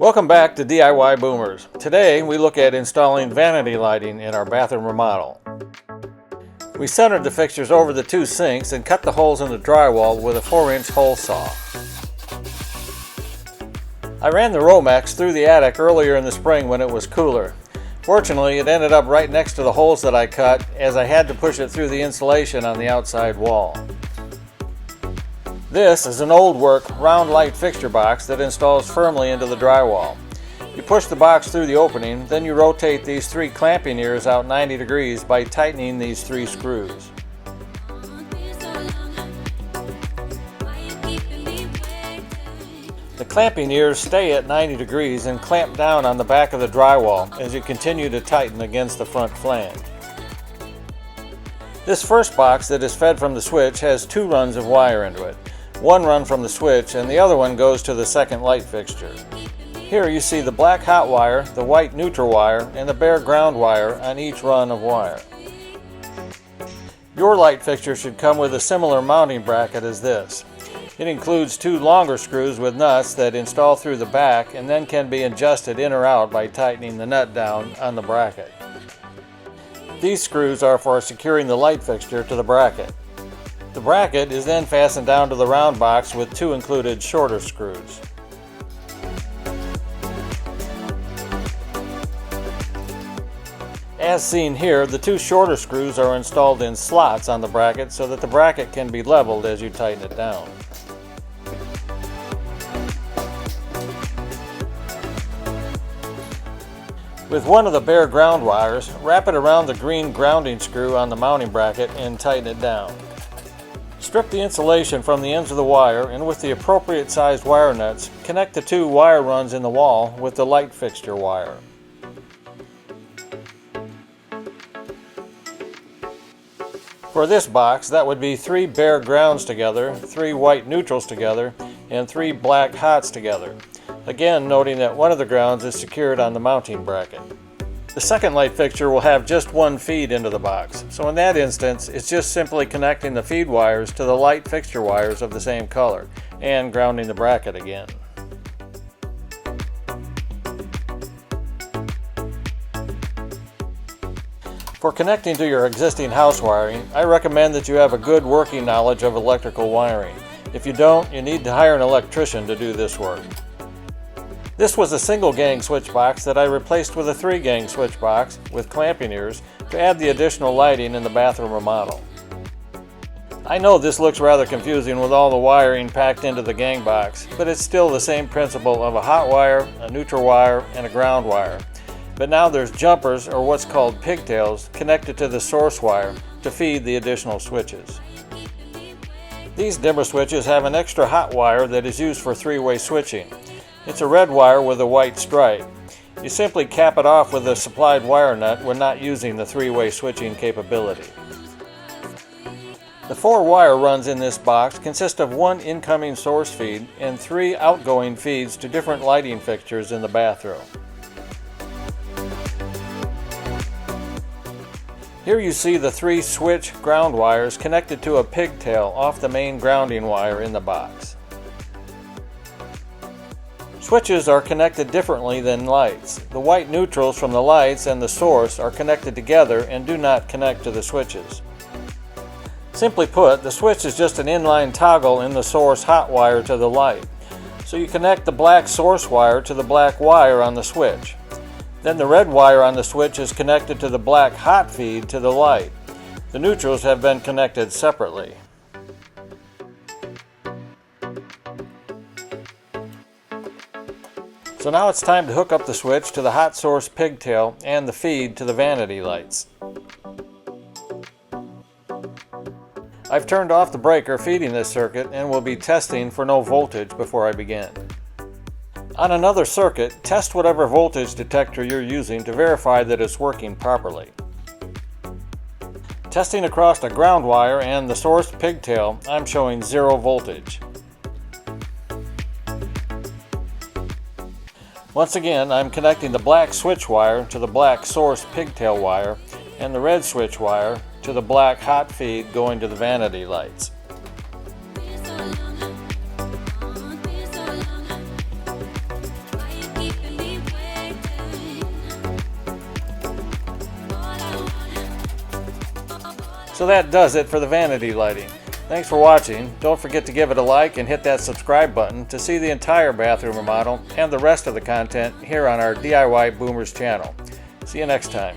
Welcome back to DIY Boomers. Today we look at installing vanity lighting in our bathroom remodel. We centered the fixtures over the two sinks and cut the holes in the drywall with a 4-inch hole saw. I ran the Romex through the attic earlier in the spring when it was cooler. Fortunately, it ended up right next to the holes that I cut, as I had to push it through the insulation on the outside wall. This is an old work round light fixture box that installs firmly into the drywall. You push the box through the opening, then you rotate these 3 clamping ears out 90 degrees by tightening these 3 screws. The clamping ears stay at 90 degrees and clamp down on the back of the drywall as you continue to tighten against the front flange. This first box that is fed from the switch has 2 runs of wire into it. One run from the switch and the other one goes to the second light fixture. Here you see the black hot wire, the white neutral wire, and the bare ground wire on each run of wire. Your light fixture should come with a similar mounting bracket as this. It includes 2 longer screws with nuts that install through the back and then can be adjusted in or out by tightening the nut down on the bracket. These screws are for securing the light fixture to the bracket. The bracket is then fastened down to the round box with 2 included shorter screws. As seen here, the 2 shorter screws are installed in slots on the bracket so that the bracket can be leveled as you tighten it down. With one of the bare ground wires, wrap it around the green grounding screw on the mounting bracket and tighten it down. Strip the insulation from the ends of the wire and with the appropriate sized wire nuts, connect the 2 wire runs in the wall with the light fixture wire. For this box, that would be 3 bare grounds together, 3 white neutrals together, and 3 black hots together. Again, noting that one of the grounds is secured on the mounting bracket. The second light fixture will have just 1 feed into the box, so in that instance it's just simply connecting the feed wires to the light fixture wires of the same color and grounding the bracket again. For connecting to your existing house wiring, I recommend that you have a good working knowledge of electrical wiring. If you don't, you need to hire an electrician to do this work. This was a single gang switch box that I replaced with a 3-gang switch box with clamping ears to add the additional lighting in the bathroom remodel. I know this looks rather confusing with all the wiring packed into the gang box, but it's still the same principle of a hot wire, a neutral wire, and a ground wire. But now there's jumpers, or what's called pigtails, connected to the source wire to feed the additional switches. These dimmer switches have an extra hot wire that is used for 3-way switching. It's a red wire with a white stripe. You simply cap it off with a supplied wire nut when not using the 3-way switching capability. The 4 wire runs in this box consist of 1 incoming source feed and 3 outgoing feeds to different lighting fixtures in the bathroom. Here you see the 3 switch ground wires connected to a pigtail off the main grounding wire in the box. Switches are connected differently than lights. The white neutrals from the lights and the source are connected together and do not connect to the switches. Simply put, the switch is just an inline toggle in the source hot wire to the light. So you connect the black source wire to the black wire on the switch. Then the red wire on the switch is connected to the black hot feed to the light. The neutrals have been connected separately. So now it's time to hook up the switch to the hot source pigtail and the feed to the vanity lights. I've turned off the breaker feeding this circuit and will be testing for no voltage before I begin. On another circuit, test whatever voltage detector you're using to verify that it's working properly. Testing across the ground wire and the source pigtail, I'm showing 0 voltage. Once again, I'm connecting the black switch wire to the black source pigtail wire and the red switch wire to the black hot feed going to the vanity lights. So that does it for the vanity lighting. Thanks for watching. Don't forget to give it a like and hit that subscribe button to see the entire bathroom remodel and the rest of the content here on our DIY Boomers channel. See you next time.